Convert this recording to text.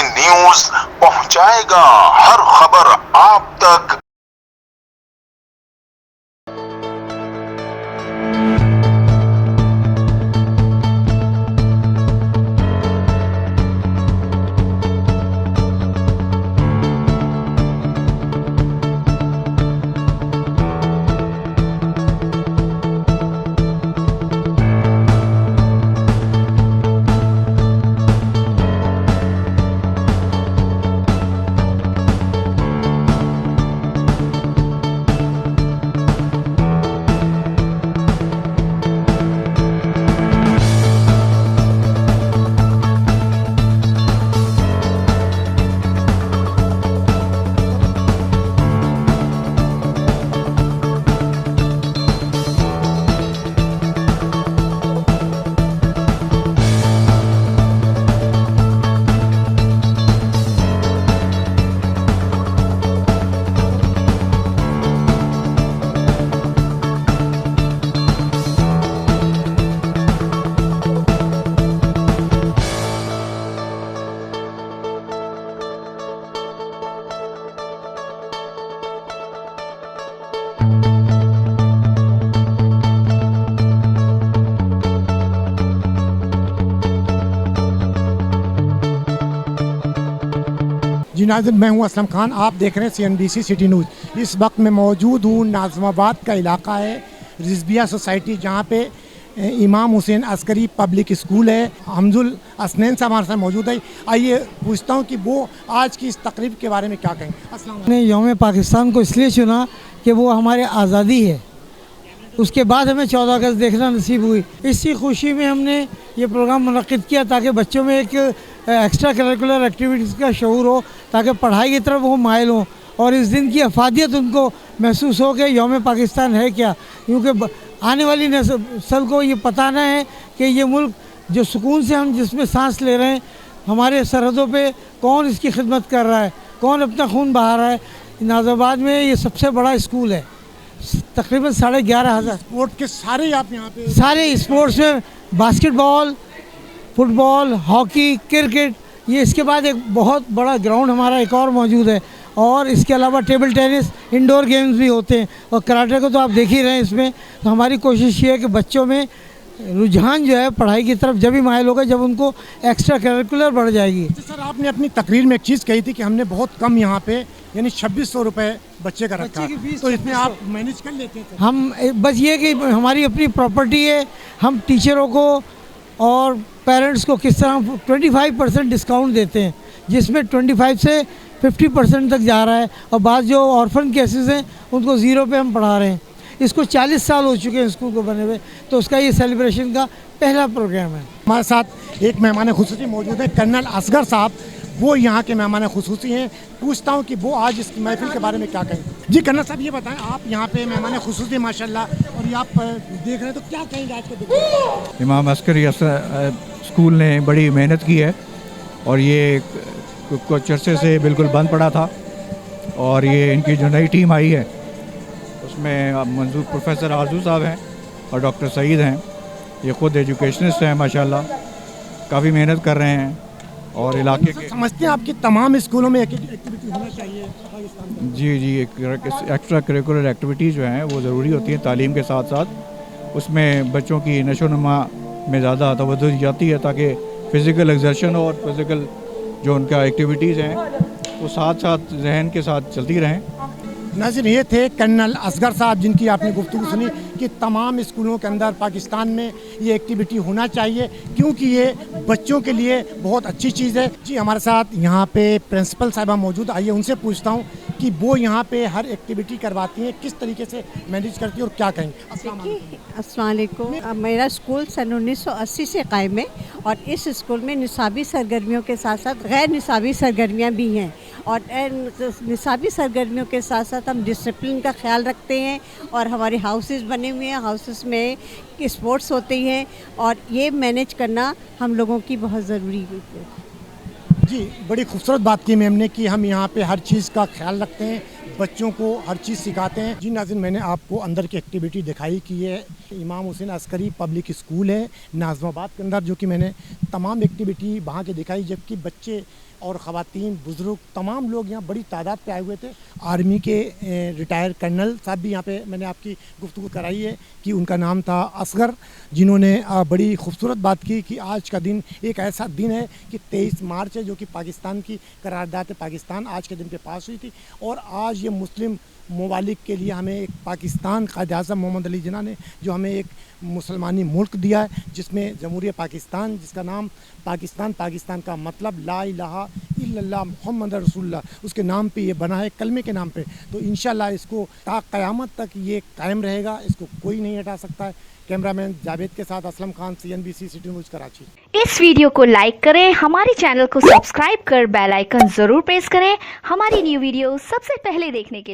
News पहुंचाएगा हर खबर आप तक। जी नाज़रीन, मैं हूं असलम खान, आप देख रहे हैं CNBC सिटी न्यूज़। इस वक्त मैं मौजूद हूं नाज़माबाद का इलाका है, रिजबिया सोसाइटी, जहां पे इमाम हुसैन अस्करी पब्लिक स्कूल है। हमजुल असनैन साहब हमारे साथ मौजूद है। आइए पूछता हूं कि वो आज की इस तकरीब के बारे में क्या कहें। अस्सलाम वालेकुम। हमने यौम पाकिस्तान को इसलिए चुना कि वो हमारे आज़ादी है, उसके बाद हमें 14 अगस्त देखना नसीब हुई। इसी खुशी में हमने ये प्रोग्राम मुनक़िद किया ताकि बच्चों में एक एक्स्ट्रा करिकुलर एक्टिविटीज़ का शऊर हो, ताकि पढ़ाई की तरफ वो माइल हों और इस दिन की अफादियत उनको महसूस हो कि यौम पाकिस्तान है क्या। क्योंकि आने वाली नस्ल को ये पता ना है कि ये मुल्क जो सुकून से हम जिसमें सांस ले रहे हैं, हमारे सरहदों पे कौन इसकी खिदमत कर रहा है, कौन अपना खून बहा रहा है। नाज़ाबाद में ये सबसे बड़ा स्कूल है, तकरीबन 11,500 स्पोर्ट के सारे आप यहाँ पे सारे स्पोर्ट्स में बास्केटबॉल, फुटबॉल, हॉकी, क्रिकेट, ये इसके बाद एक बहुत बड़ा ग्राउंड हमारा एक और मौजूद है और इसके अलावा टेबल टेनिस, इंडोर गेम्स भी होते हैं और कराटे को तो आप देख ही रहे हैं इसमें। तो हमारी कोशिश ये है कि बच्चों में रुझान जो है पढ़ाई की तरफ जब भी माइल होगा जब उनको एक्स्ट्रा करिकुलर बढ़ जाएगी। सर, आपने अपनी तकरीर में एक चीज़ कही थी कि हमने बहुत कम यहाँ पे यानी 2600 रुपये बच्चे का रखा, तो इसमें आप मैनेज कर लेते हैं? हम बस ये कि हमारी अपनी प्रॉपर्टी है, हम टीचरों को और पेरेंट्स को किस तरह 25% डिस्काउंट देते हैं, जिसमें 25 से 50% तक जा रहा है और बाद जो ऑर्फन केसेस हैं उनको 0 पे हम पढ़ा रहे हैं। इसको 40 साल हो चुके हैं स्कूल को बने हुए, तो उसका ये सेलिब्रेशन का पहला प्रोग्राम है। हमारे साथ एक मेहमान खुसूसी मौजूद है, कर्नल असगर साहब, वो यहाँ के मेहमान खुसूसी हैं। पूछता हूँ कि वो आज इस महफिल के बारे में क्या कहें। जी कर्नल साहब, ये बताएं, आप यहाँ पे मेहमान खुसूसी माशाल्लाह, और ये आप देख रहे हैं तो क्या कहेंगे आज के? इमाम अस्करी स्कूल ने बड़ी मेहनत की है और ये कुछ अरसे से बिल्कुल बंद पड़ा था और ये इनकी जो नई टीम आई है उसमें मंजूर प्रोफेसर आजू साहब हैं और डॉक्टर सईद हैं। ये ख़ुद एजुकेशनिस्ट हैं माशाल्लाह, काफ़ी मेहनत कर रहे हैं और इलाके के समझते हैं आपकी तमाम स्कूलों में एक्टिविटी होना चाहिए पाकिस्तान में। जी, एक्स्ट्रा करिकुलर एक्टिविटीज़ जो हैं वो ज़रूरी होती हैं तालीम के साथ साथ। उसमें बच्चों की नशोनुमा में ज़्यादा तवज्जो दी जाती है ताकि फ़िज़िकल एक्सर्शन और फिज़िकल जो उनका एक्टिविटीज़ हैं वो साथ साथ जहन के साथ चलती रहें। नाज़रीन, ये थे कर्नल असगर साहब जिनकी आपने गुफ्तगू सुनी कि तमाम स्कूलों के अंदर पाकिस्तान में ये एक्टिविटी होना चाहिए क्योंकि ये बच्चों के लिए बहुत अच्छी चीज़ है। जी, हमारे साथ यहाँ पे प्रिंसिपल साहिबा मौजूद, आइए उनसे पूछता हूँ कि वो यहाँ पे हर एक्टिविटी करवाती हैं, किस तरीके से मैनेज करती है और क्या कहेंगे। अस्सलाम वालेकुम। मेरा स्कूल सन 1980 से कायम है और इस स्कूल में निसाबी सरगर्मियों के साथ साथ गैर निसाबी सरगर्मियाँ भी हैं और निसाबी सरगर्मियों के साथ साथ हम डिसिप्लिन का ख्याल रखते हैं और हमारे हाउसेस बने हुए हैं, हाउसेस में स्पोर्ट्स होते हैं और ये मैनेज करना हम लोगों की बहुत ज़रूरी है। जी, बड़ी खूबसूरत बात की मैम ने कि हम यहाँ पे हर चीज़ का ख्याल रखते हैं, बच्चों को हर चीज़ सिखाते हैं। जी नाज़रीन, मैंने आपको अंदर की एक्टिविटी दिखाई कि ये इमाम हुसैन अस्करी पब्लिक स्कूल है नाज़माबाद के अंदर, जो कि मैंने तमाम एक्टिविटी वहाँ के दिखाई, जबकि बच्चे और ख़वातीन बुज़ुर्ग तमाम लोग यहाँ बड़ी तादाद पे आए हुए थे। आर्मी के रिटायर कर्नल साहब भी यहाँ पे मैंने आपकी गुफ्तगू कराई है कि उनका नाम था असगर, जिन्होंने बड़ी खूबसूरत बात की कि आज का दिन एक ऐसा दिन है कि 23 मार्च है, जो कि पाकिस्तान की करारदाद पाकिस्तान आज के दिन पे पास हुई थी, और आज ये मुस्लिम ममालिक के लिए हमें एक पाकिस्तान क़ायद आज़म मोहम्मद अली जिन्ना ने जो हमें एक मुसलमानी मुल्क दिया है, जिसमें जमहूरियत पाकिस्तान, जिसका नाम पाकिस्तान, पाकिस्तान का मतलब ला इलाहा इल्लल्लाह मुहम्मद रसूलुल्लाह, उसके नाम पे ये बना है, कलमे के नाम पे। तो इंशाल्लाह इसको ता क़यामत तक ये कायम रहेगा, इसको कोई नहीं हटा सकता है। कैमरामैन जावेद के साथ Aslam Khan, CNBC city news Karachi. इस वीडियो को लाइक करें, हमारे चैनल को सब्सक्राइब कर बेल आइकन जरूर प्रेस करें हमारी न्यू वीडियो सबसे पहले देखने के लिए।